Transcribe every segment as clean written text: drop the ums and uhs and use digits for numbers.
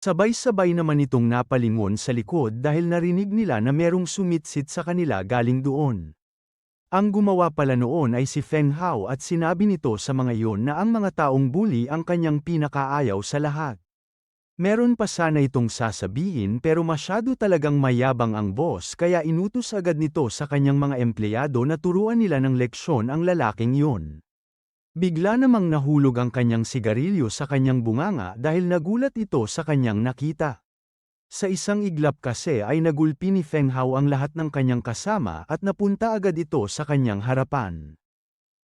Sabay-sabay naman itong napalingon sa likod dahil narinig nila na merong sumitsit sa kanila galing doon. Ang gumawa pala noon ay si Feng Hao at sinabi nito sa mga iyon na ang mga taong bully ang kanyang pinakaayaw sa lahat. Meron pa sana itong sasabihin pero masyado talagang mayabang ang boss kaya inutos agad nito sa kanyang mga empleyado na turuan nila ng leksyon ang lalaking yun. Bigla namang nahulog ang kanyang sigarilyo sa kanyang bunganga dahil nagulat ito sa kanyang nakita. Sa isang iglap kasi ay nagulpi ni Feng Hao ang lahat ng kanyang kasama at napunta agad ito sa kanyang harapan.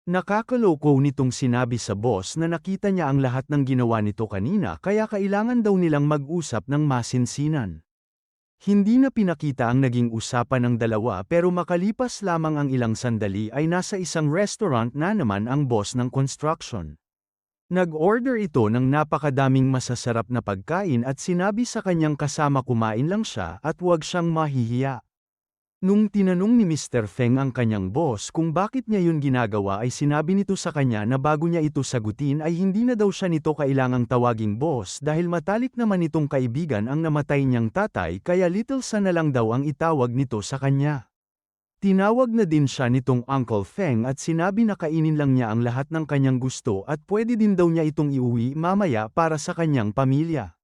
Nakakaloko nitong sinabi sa boss na nakita niya ang lahat ng ginawa nito kanina kaya kailangan daw nilang mag-usap ng masinsinan. Hindi na pinakita ang naging usapan ng dalawa pero makalipas lamang ang ilang sandali ay nasa isang restaurant na naman ang boss ng construction. Nag-order ito ng napakadaming masasarap na pagkain at sinabi sa kanyang kasama kumain lang siya at huwag siyang mahihiya. Nung tinanong ni Mr. Feng ang kanyang boss kung bakit niya yun ginagawa ay sinabi nito sa kanya na bago niya ito sagutin ay hindi na daw siya nito kailangang tawaging boss dahil matalik naman itong kaibigan ang namatay niyang tatay kaya little sa na lang daw ang itawag nito sa kanya. Tinawag na din siya nitong Uncle Feng at sinabi na kainin lang niya ang lahat ng kanyang gusto at pwede din daw niya itong iuwi mamaya para sa kanyang pamilya.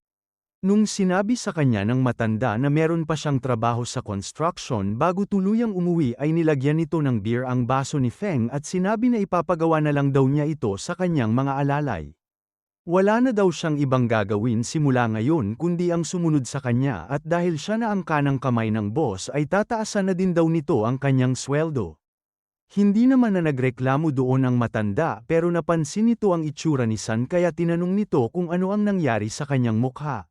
Nung sinabi sa kanya ng matanda na meron pa siyang trabaho sa construction bago tuluyang umuwi ay nilagyan nito ng beer ang baso ni Feng at sinabi na ipapagawa na lang daw niya ito sa kanyang mga alalay. Wala na daw siyang ibang gagawin simula ngayon kundi ang sumunod sa kanya at dahil siya na ang kanang kamay ng boss ay tataasan na din daw nito ang kanyang sweldo. Hindi naman na nagreklamo doon ang matanda pero napansin nito ang itsura ni San kaya tinanong nito kung ano ang nangyari sa kanyang mukha.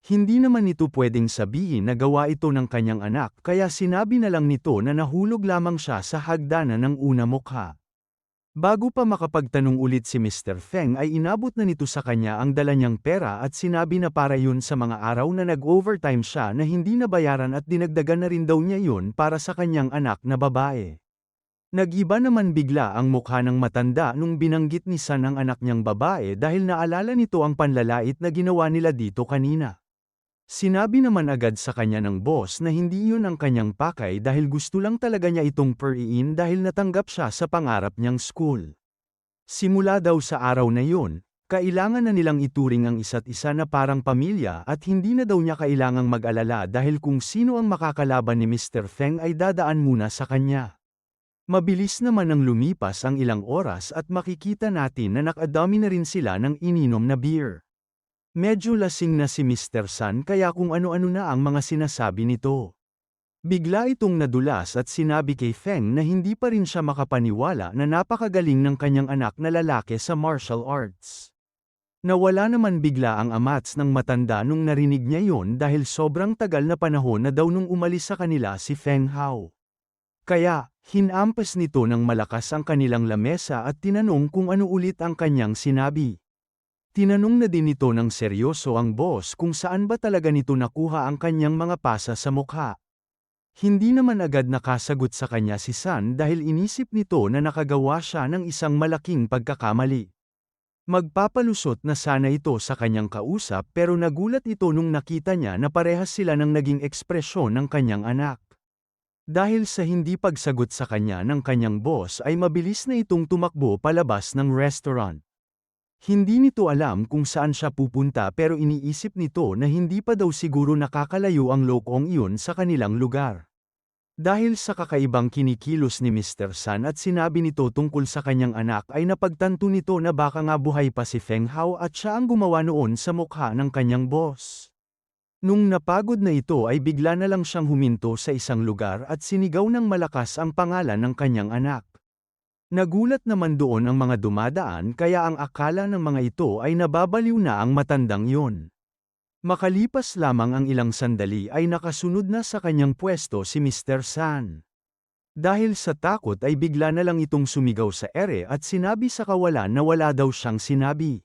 Hindi naman nito pwedeng sabihin na gawa ito ng kanyang anak kaya sinabi na lang nito na nahulog lamang siya sa hagdanan ng una mukha. Bago pa makapagtanong ulit si Mr. Feng ay inabot na nito sa kanya ang dala niyang pera at sinabi na para yun sa mga araw na nag-overtime siya na hindi nabayaran at dinagdagan na rin daw niya yun para sa kanyang anak na babae. Nag-iba naman bigla ang mukha ng matanda nung binanggit ni San ang anak niyang babae dahil naalala nito ang panlalait na ginawa nila dito kanina. Sinabi naman agad sa kanya ng boss na hindi yun ang kanyang pakay dahil gusto lang talaga niya itong puriin dahil natanggap siya sa pangarap niyang school. Simula daw sa araw na yun, kailangan na nilang ituring ang isa't isa na parang pamilya at hindi na daw niya kailangang mag-alala dahil kung sino ang makakalaban ni Mr. Feng ay dadaan muna sa kanya. Mabilis naman ang lumipas ang ilang oras at makikita natin na nakadami na rin sila ng ininom na beer. Medyo lasing na si Mr. San kaya kung ano-ano na ang mga sinasabi nito. Bigla itong nadulas at sinabi kay Feng na hindi pa rin siya makapaniwala na napakagaling ng kanyang anak na lalaki sa martial arts. Nawala naman bigla ang amats ng matanda nung narinig niya yon dahil sobrang tagal na panahon na daw nung umalis sa kanila si Feng Hao. Kaya, hinampas nito ng malakas ang kanilang lamesa at tinanong kung ano ulit ang kanyang sinabi. Tinanong na din nito ng seryoso ang boss kung saan ba talaga nito nakuha ang kanyang mga pasa sa mukha. Hindi naman agad nakasagot sa kanya si San dahil inisip nito na nakagawa siya ng isang malaking pagkakamali. Magpapalusot na sana ito sa kanyang kausap pero nagulat ito nung nakita niya na parehas sila ng naging ekspresyon ng kanyang anak. Dahil sa hindi pagsagot sa kanya ng kanyang boss ay mabilis na itong tumakbo palabas ng restaurant. Hindi nito alam kung saan siya pupunta pero iniisip nito na hindi pa daw siguro nakakalayo ang lokong iyon sa kanilang lugar. Dahil sa kakaibang kinikilos ni Mr. San at sinabi nito tungkol sa kanyang anak ay napagtanto nito na baka nga buhay pa si Feng Hao at siya ang gumawa noon sa mukha ng kanyang boss. Nung napagod na ito ay bigla na lang siyang huminto sa isang lugar at sinigaw ng malakas ang pangalan ng kanyang anak. Nagulat naman doon ang mga dumadaan kaya ang akala ng mga ito ay nababaliw na ang matandang yon. Makalipas lamang ang ilang sandali ay nakasunod na sa kanyang pwesto si Mr. San. Dahil sa takot ay bigla na lang itong sumigaw sa ere at sinabi sa kawalan na wala daw siyang sinabi.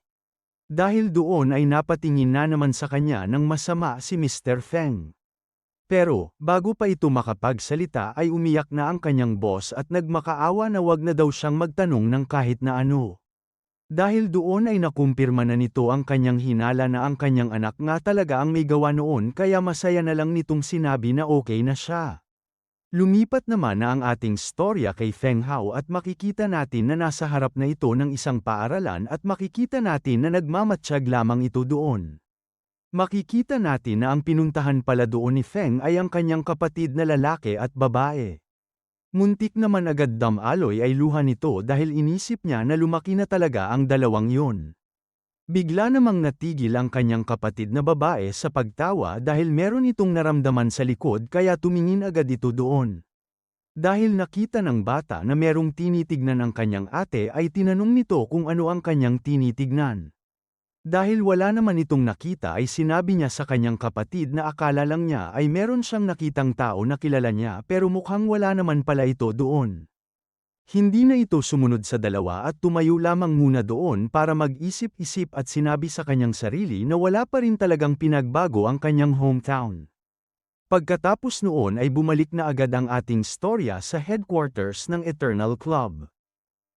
Dahil doon ay napatingin na naman sa kanya ng masama si Mr. Feng. Pero, bago pa ito makapagsalita ay umiyak na ang kanyang boss at nagmakaawa na wag na daw siyang magtanong ng kahit na ano. Dahil doon ay nakumpirma na nito ang kanyang hinala na ang kanyang anak nga talaga ang may gawa noon kaya masaya na lang nitong sinabi na okay na siya. Lumipat naman na ang ating storya kay Feng Hao at makikita natin na nasa harap na ito ng isang paaralan at makikita natin na nagmamatsyag lamang ito doon. Makikita natin na ang pinuntahan pala doon ni Feng ay ang kanyang kapatid na lalaki at babae. Muntik naman agad damaloy ay luha nito dahil inisip niya na lumaki na talaga ang dalawang yun. Bigla namang natigil ang kanyang kapatid na babae sa pagtawa dahil meron itong naramdaman sa likod kaya tumingin agad ito doon. Dahil nakita ng bata na merong tinitignan ang kanyang ate ay tinanong nito kung ano ang kanyang tinitignan. Dahil wala naman itong nakita ay sinabi niya sa kanyang kapatid na akala lang niya ay meron siyang nakitang tao na kilala niya pero mukhang wala naman pala ito doon. Hindi na ito sumunod sa dalawa at tumayo lamang muna doon para mag-isip-isip at sinabi sa kanyang sarili na wala pa rin talagang pinagbago ang kanyang hometown. Pagkatapos noon ay bumalik na agad ang ating storya sa headquarters ng Eternal Club.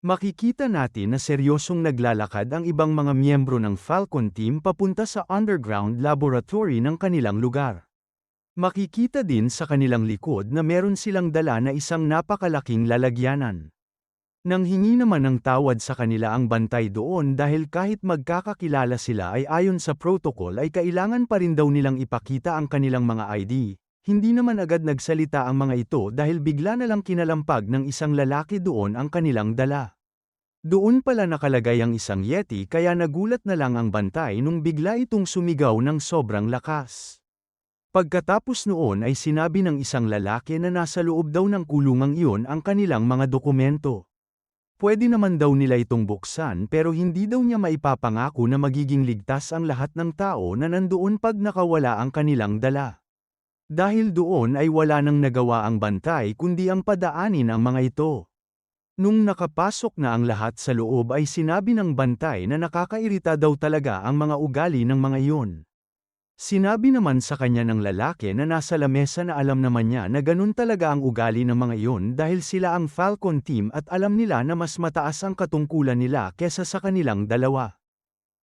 Makikita natin na seryosong naglalakad ang ibang mga miyembro ng Falcon Team papunta sa underground laboratory ng kanilang lugar. Makikita din sa kanilang likod na meron silang dala na isang napakalaking lalagyanan. Nanghingi naman ng tawad sa kanila ang bantay doon dahil kahit magkakakilala sila ay ayon sa protocol ay kailangan pa rin daw nilang ipakita ang kanilang mga ID. Hindi naman agad nagsalita ang mga ito dahil bigla na lang kinalampag ng isang lalaki doon ang kanilang dala. Doon pala nakalagay ang isang yeti kaya nagulat na lang ang bantay nung bigla itong sumigaw ng sobrang lakas. Pagkatapos noon ay sinabi ng isang lalaki na nasa loob daw ng kulungang iyon ang kanilang mga dokumento. Pwede naman daw nila itong buksan pero hindi daw niya maipapangako na magiging ligtas ang lahat ng tao na nandoon pag nakawala ang kanilang dala. Dahil doon ay wala nang nagawa ang bantay kundi ang padaanin ang mga ito. Nung nakapasok na ang lahat sa loob ay sinabi ng bantay na nakakairita daw talaga ang mga ugali ng mga iyon. Sinabi naman sa kanya ng lalaki na nasa lamesa na alam naman niya na ganun talaga ang ugali ng mga iyon dahil sila ang Falcon Team at alam nila na mas mataas ang katungkulan nila kesa sa kanilang dalawa.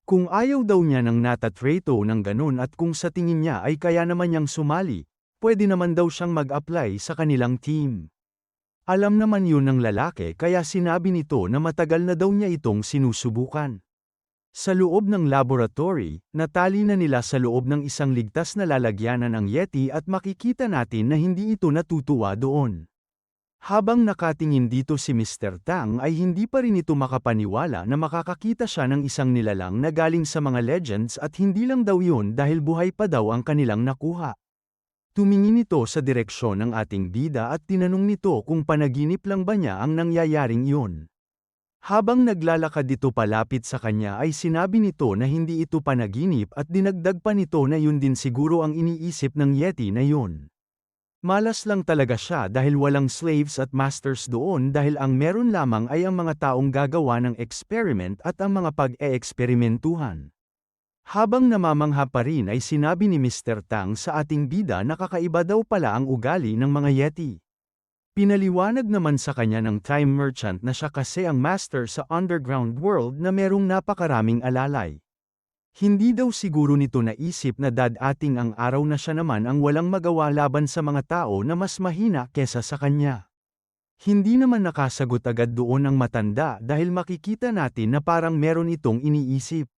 Kung ayaw daw niya ng natatreto ng ganun at kung sa tingin niya ay kaya naman niyang sumali, pwede naman daw siyang mag-apply sa kanilang team. Alam naman yun ng lalaki kaya sinabi nito na matagal na daw niya itong sinusubukan. Sa loob ng laboratory, natali na nila sa loob ng isang ligtas na lalagyanan ang yeti at makikita natin na hindi ito natutuwa doon. Habang nakatingin dito si Mr. Tang ay hindi pa rin ito makapaniwala na makakakita siya ng isang nilalang na galing sa mga legends at hindi lang daw yun dahil buhay pa daw ang kanilang nakuha. Tumingin ito sa direksyon ng ating bida at tinanong nito kung panaginip lang ba niya ang nangyayaring iyon. Habang naglalakad ito palapit sa kanya ay sinabi nito na hindi ito panaginip at dinagdag pa nito na yun din siguro ang iniisip ng yeti na yun. Malas lang talaga siya dahil walang slaves at masters doon dahil ang meron lamang ay ang mga taong gagawa ng experiment at ang mga pag-e-eksperimentuhan. Habang namamangha pa rin ay sinabi ni Mr. Tang sa ating bida na kakaiba daw pala ang ugali ng mga yeti. Pinaliwanag naman sa kanya ng time merchant na siya kasi ang master sa underground world na merong napakaraming alalay. Hindi daw siguro nito naisip na dadating ang araw na siya naman ang walang magawa laban sa mga tao na mas mahina kesa sa kanya. Hindi naman nakasagot agad doon ang matanda dahil makikita natin na parang meron itong iniisip.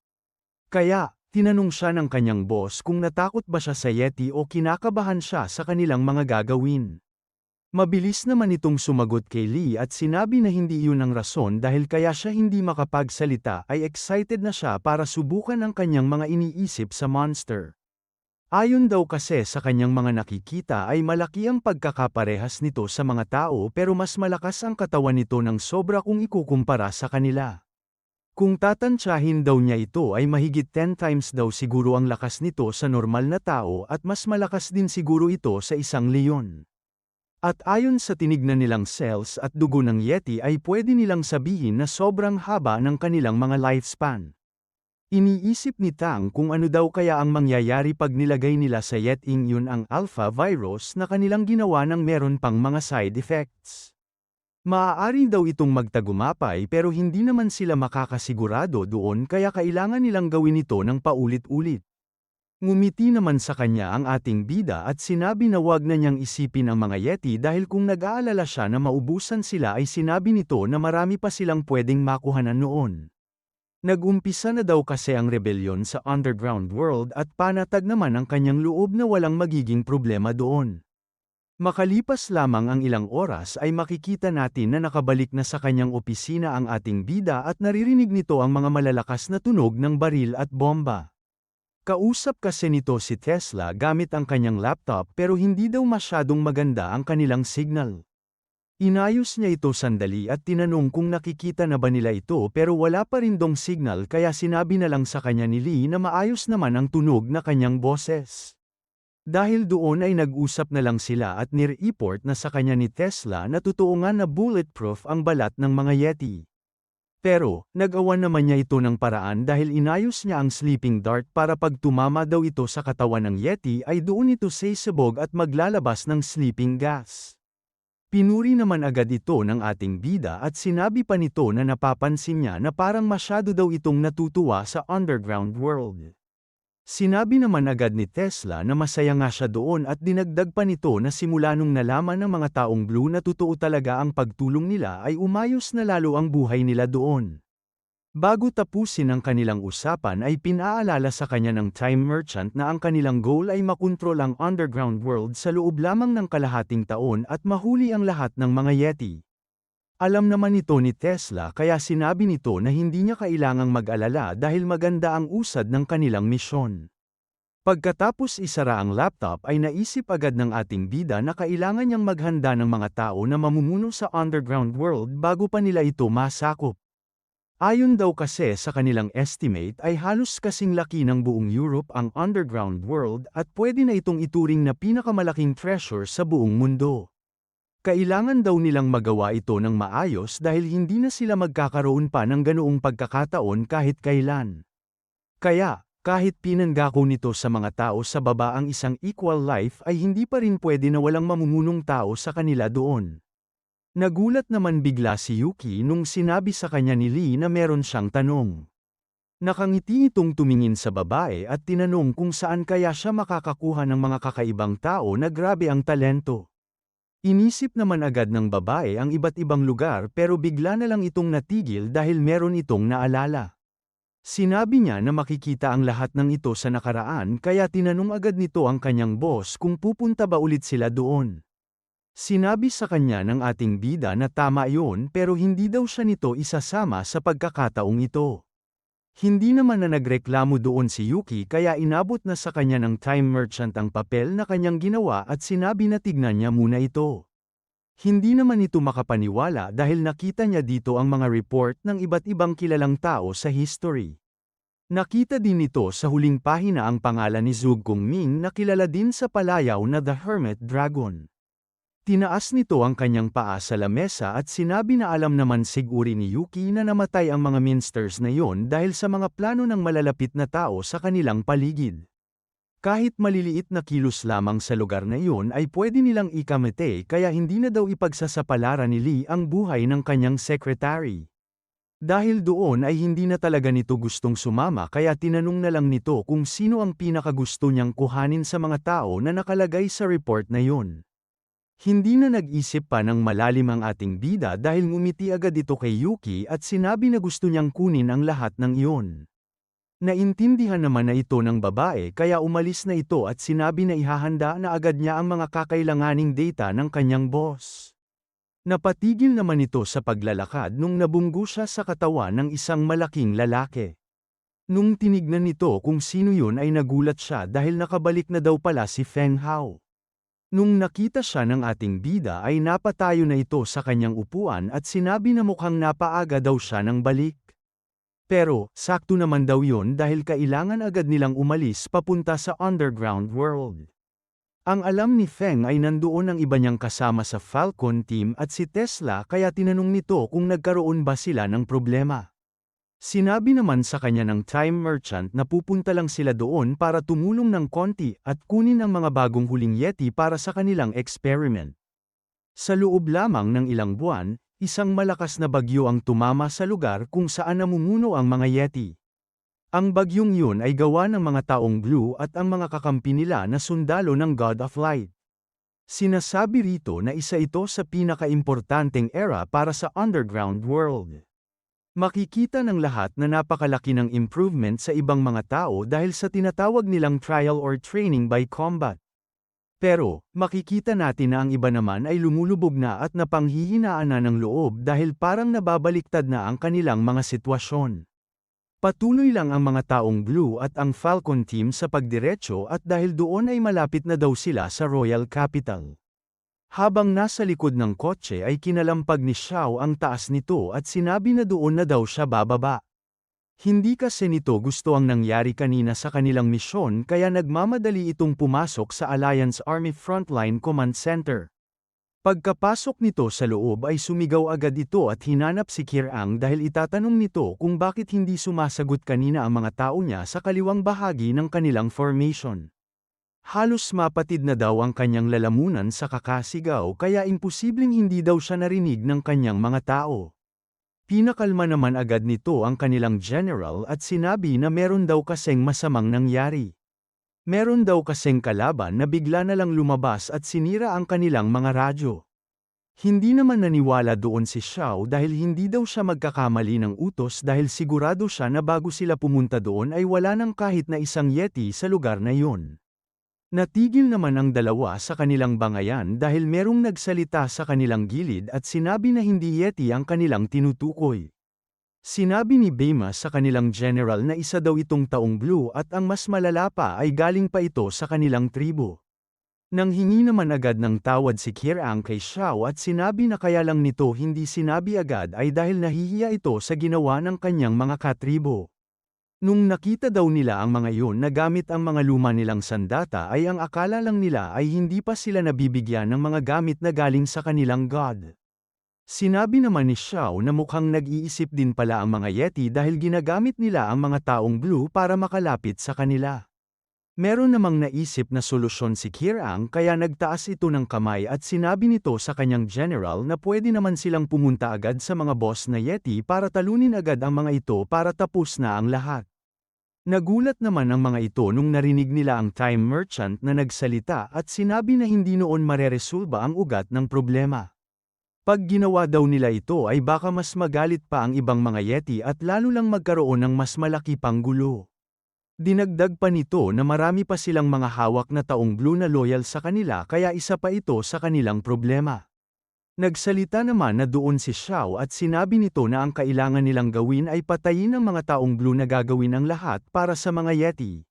Kaya, tinanong siya ng kanyang boss kung natakot ba siya sa yeti o kinakabahan siya sa kanilang mga gagawin. Mabilis naman itong sumagot kay Lee at sinabi na hindi iyon ang rason dahil kaya siya hindi makapagsalita ay excited na siya para subukan ang kanyang mga iniisip sa monster. Ayon daw kasi sa kanyang mga nakikita ay malaki ang pagkakaparehas nito sa mga tao pero mas malakas ang katawan nito ng sobra kung ikukumpara sa kanila. Kung tatansyahin daw niya ito ay mahigit 10 times daw siguro ang lakas nito sa normal na tao at mas malakas din siguro ito sa isang leon. At ayon sa tinignan nilang cells at dugo ng yeti ay pwede nilang sabihin na sobrang haba ng kanilang mga lifespan. Iniisip ni Tang kung ano daw kaya ang mangyayari pag nilagay nila sa yeting yun ang alpha virus na kanilang ginawa ng meron pang mga side effects. Maaari daw itong magtagumpay pero hindi naman sila makakasigurado doon kaya kailangan nilang gawin ito ng paulit-ulit. Ngumiti naman sa kanya ang ating bida at sinabi na wag na niyang isipin ang mga Yeti dahil kung nag-aalala siya na maubusan sila ay sinabi nito na marami pa silang pwedeng makuhanan noon. Nag-umpisa na daw kasi ang rebelyon sa underground world at panatag naman ang kanyang loob na walang magiging problema doon. Makalipas lamang ang ilang oras ay makikita natin na nakabalik na sa kanyang opisina ang ating bida at naririnig nito ang mga malalakas na tunog ng baril at bomba. Kausap kasi nito si Tesla gamit ang kanyang laptop pero hindi daw masyadong maganda ang kanilang signal. Inayos niya ito sandali at tinanong kung nakikita na ba nila ito pero wala pa rin dong signal kaya sinabi na lang sa kanya ni Lee na maayos naman ang tunog na kanyang boses. Dahil doon ay nag-usap na lang sila at nire-report na sa kanya ni Tesla na totoo nga na bulletproof ang balat ng mga Yeti. Pero, nag-awan naman niya ito ng paraan dahil inayos niya ang sleeping dart para pag tumama daw ito sa katawan ng Yeti ay doon ito sasabog at maglalabas ng sleeping gas. Pinuri naman agad ito ng ating bida at sinabi pa nito na napapansin niya na parang masyado daw itong natutuwa sa underground world. Sinabi naman agad ni Tesla na masaya nga siya doon at dinagdag pa nito na simula nung nalaman ng mga taong blue na totoo talaga ang pagtulong nila ay umayos na lalo ang buhay nila doon. Bago tapusin ang kanilang usapan ay pinaalala sa kanya ng Time Merchant na ang kanilang goal ay makontrol ang underground world sa loob lamang ng kalahating taon at mahuli ang lahat ng mga Yeti. Alam naman ito ni Tesla kaya sinabi nito na hindi niya kailangang mag-alala dahil maganda ang usad ng kanilang misyon. Pagkatapos isara ang laptop ay naisip agad ng ating bida na kailangan niyang maghanda ng mga tao na mamumuno sa underground world bago pa nila ito masakop. Ayon daw kasi sa kanilang estimate ay halos kasing laki ng buong Europe ang underground world at pwede na itong ituring na pinakamalaking treasure sa buong mundo. Kailangan daw nilang magawa ito ng maayos dahil hindi na sila magkakaroon pa ng ganoong pagkakataon kahit kailan. Kaya, kahit pinanggako nito sa mga tao sa baba ang isang equal life ay hindi pa rin pwede na walang mamumunong tao sa kanila doon. Nagulat naman bigla si Yuki nung sinabi sa kanya ni Lee na meron siyang tanong. Nakangiti itong tumingin sa babae at tinanong kung saan kaya siya makakakuha ng mga kakaibang tao na grabe ang talento. Inisip naman agad ng babae ang iba't ibang lugar pero bigla na lang itong natigil dahil meron itong naalala. Sinabi niya na makikita ang lahat ng ito sa nakaraan kaya tinanong agad nito ang kanyang boss kung pupunta ba ulit sila doon. Sinabi sa kanya ng ating bida na tama iyon pero hindi daw siya nito isasama sa pagkakataong ito. Hindi naman na nagreklamo doon si Yuki kaya inabot na sa kanya ng Time Merchant ang papel na kanyang ginawa at sinabi na tignan niya muna ito. Hindi naman ito makapaniwala dahil nakita niya dito ang mga report ng iba't ibang kilalang tao sa history. Nakita din nito sa huling pahina ang pangalan ni Zhuge Gongming na kilala din sa palayaw na The Hermit Dragon. Tinaas nito ang kanyang paa sa lamesa at sinabi na alam naman siguri ni Yuki na namatay ang mga minsters na yon dahil sa mga plano ng malalapit na tao sa kanilang paligid. Kahit maliliit na kilos lamang sa lugar na iyon ay pwede nilang ikamete kaya hindi na daw ipagsasapalaran ni Lee ang buhay ng kanyang secretary. Dahil doon ay hindi na talaga nito gustong sumama kaya tinanong na lang nito kung sino ang pinakagusto niyang kuhanin sa mga tao na nakalagay sa report na yun. Hindi na nag-isip pa ng malalim ang ating bida dahil ngumiti agad ito kay Yuki at sinabi na gusto niyang kunin ang lahat ng iyon. Naintindihan naman na ito ng babae kaya umalis na ito at sinabi na ihahanda na agad niya ang mga kakailanganing data ng kanyang boss. Napatigil naman ito sa paglalakad nung nabunggo siya sa katawan ng isang malaking lalaki. Nung tinignan nito kung sino yun ay nagulat siya dahil nakabalik na daw pala si Feng Hao. Nung nakita siya ng ating bida ay napatayo na ito sa kanyang upuan at sinabi na mukhang napaaga daw siya ng balik. Pero, sakto naman daw yun dahil kailangan agad nilang umalis papunta sa underground world. Ang alam ni Feng ay nandoon ang iba niyang kasama sa Falcon team at si Tesla kaya tinanong nito kung nagkaroon ba sila ng problema. Sinabi naman sa kanya ng Time Merchant na pupunta lang sila doon para tumulong ng konti at kunin ang mga bagong huling Yeti para sa kanilang experiment. Sa loob lamang ng ilang buwan, Isang malakas na bagyo ang tumama sa lugar kung saan namumuno ang mga Yeti. Ang bagyong yun ay gawa ng mga taong blue at ang mga kakampi nila na sundalo ng God of Light. Sinasabi rito na isa ito sa pinakaimportanteng era para sa underground world. Makikita ng lahat na napakalaki ng improvement sa ibang mga tao dahil sa tinatawag nilang trial or training by combat. Pero, makikita natin na ang iba naman ay lumulubog na at napanghihinaan na ng loob dahil parang nababaliktad na ang kanilang mga sitwasyon. Patuloy lang ang mga taong blue at ang Falcon team sa pagdiretso at dahil doon ay malapit na daw sila sa Royal Capital. Habang nasa likod ng kotse ay kinalampag ni Xiao ang taas nito at sinabi na doon na daw siya bababa. Hindi kasi nito gusto ang nangyari kanina sa kanilang misyon kaya nagmamadali itong pumasok sa Alliance Army Frontline Command Center. Pagkapasok nito sa loob ay sumigaw agad ito at hinanap si Kirang dahil itatanong nito kung bakit hindi sumasagot kanina ang mga tao niya sa kaliwang bahagi ng kanilang formation. Halos mapatid na daw ang kanyang lalamunan sa kakasigaw kaya imposibleng hindi daw siya narinig ng kanyang mga tao. Pinakalma naman agad nito ang kanilang general at sinabi na meron daw kaseng masamang nangyari. Meron daw kaseng kalaban na bigla na lang lumabas at sinira ang kanilang mga radyo. Hindi naman naniwala doon si Xiao dahil hindi daw siya magkakamali ng utos dahil sigurado siya na bago sila pumunta doon ay wala nang kahit na isang Yeti sa lugar na yun. Natigil naman ang dalawa sa kanilang bangayan dahil merong nagsalita sa kanilang gilid at sinabi na hindi Yeti ang kanilang tinutukoy. Sinabi ni Bema sa kanilang general na isa daw itong taong blue at ang mas malala pa ay galing pa ito sa kanilang tribo. Nanghingi naman agad ng tawad si Kirang kay Xiao at sinabi na kaya lang nito hindi sinabi agad ay dahil nahihiya ito sa ginawa ng kanyang mga katribo. Nung nakita daw nila ang mga iyon na gamit ang mga luma nilang sandata ay ang akala lang nila ay hindi pa sila nabibigyan ng mga gamit na galing sa kanilang god. Sinabi naman ni Xiao na mukhang nag-iisip din pala ang mga Yeti dahil ginagamit nila ang mga taong blue para makalapit sa kanila. Meron namang naisip na solusyon si Kirang kaya nagtaas ito ng kamay at sinabi nito sa kanyang general na pwede naman silang pumunta agad sa mga boss na Yeti para talunin agad ang mga ito para tapos na ang lahat. Nagulat naman ang mga ito nung narinig nila ang time merchant na nagsalita at sinabi na hindi noon mareresolba ang ugat ng problema. Pag ginawa daw nila ito ay baka mas magalit pa ang ibang mga Yeti at lalo lang magkaroon ng mas malaki pang gulo. Dinagdag pa nito na marami pa silang mga hawak na taong blue na loyal sa kanila kaya isa pa ito sa kanilang problema. Nagsalita naman na doon si Xiao at sinabi nito na ang kailangan nilang gawin ay patayin ang mga taong blue na gagawin ang lahat para sa mga Yeti.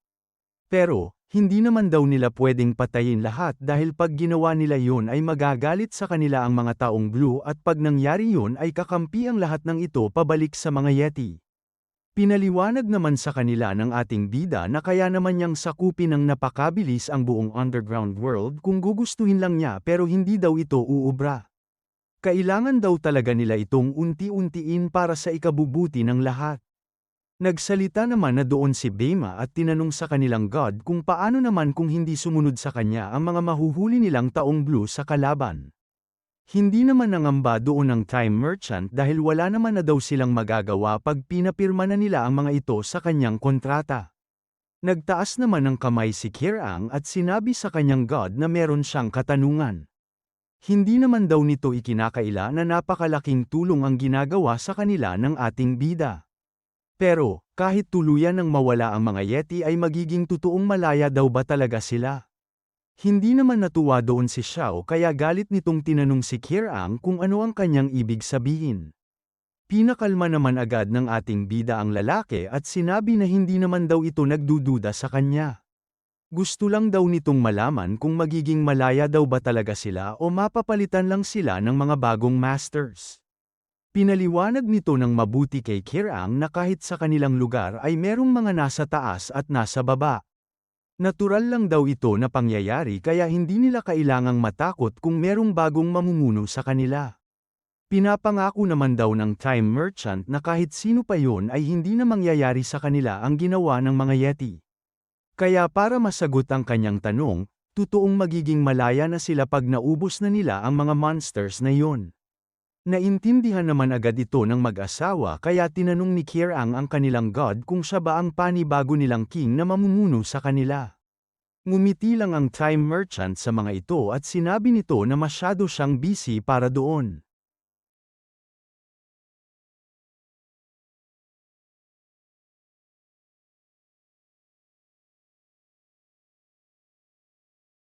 Pero, hindi naman daw nila pwedeng patayin lahat dahil pag ginawa nila yun ay magagalit sa kanila ang mga taong blue at pag nangyari yun ay kakampi ang lahat ng ito pabalik sa mga Yeti. Pinaliwanag naman sa kanila ng ating bida na kaya naman niyang sakupin ng napakabilis ang buong underground world kung gugustuhin lang niya pero hindi daw ito uubra. Kailangan daw talaga nila itong unti-untiin para sa ikabubuti ng lahat. Nagsalita naman na doon si Bema at tinanong sa kanilang god kung paano naman kung hindi sumunod sa kanya ang mga mahuhuli nilang taong blue sa kalaban. Hindi naman nangamba doon ang time merchant dahil wala naman na daw silang magagawa pag pinapirma na nila ang mga ito sa kanyang kontrata. Nagtaas naman ng kamay si Kirang at sinabi sa kanyang god na meron siyang katanungan. Hindi naman daw nito ikinakaila na napakalaking tulong ang ginagawa sa kanila ng ating bida. Pero, kahit tuluyan ng mawala ang mga Yeti ay magiging totoong malaya daw ba talaga sila? Hindi naman natuwa doon si Xiao kaya galit nitong tinanong si Kirang kung ano ang kanyang ibig sabihin. Pinakalma naman agad ng ating bida ang lalaki at sinabi na hindi naman daw ito nagdududa sa kanya. Gusto lang daw nitong malaman kung magiging malaya daw ba talaga sila o mapapalitan lang sila ng mga bagong masters. Pinaliwanag nito ng mabuti kay Kirang na kahit sa kanilang lugar ay merong mga nasa taas at nasa baba. Natural lang daw ito na pangyayari kaya hindi nila kailangang matakot kung merong bagong mamumuno sa kanila. Pinapangako naman daw ng time merchant na kahit sino pa yon ay hindi na mangyayari sa kanila ang ginawa ng mga Yeti. Kaya para masagot ang kanyang tanong, totoong magiging malaya na sila pag naubos na nila ang mga monsters na yon. Naintindihan naman agad ito ng mag-asawa kaya tinanong ni Kierang ang kanilang god kung siya ba ang panibago nilang king na mamumuno sa kanila. Ngumiti lang ang time merchant sa mga ito at sinabi nito na masyado siyang busy para doon.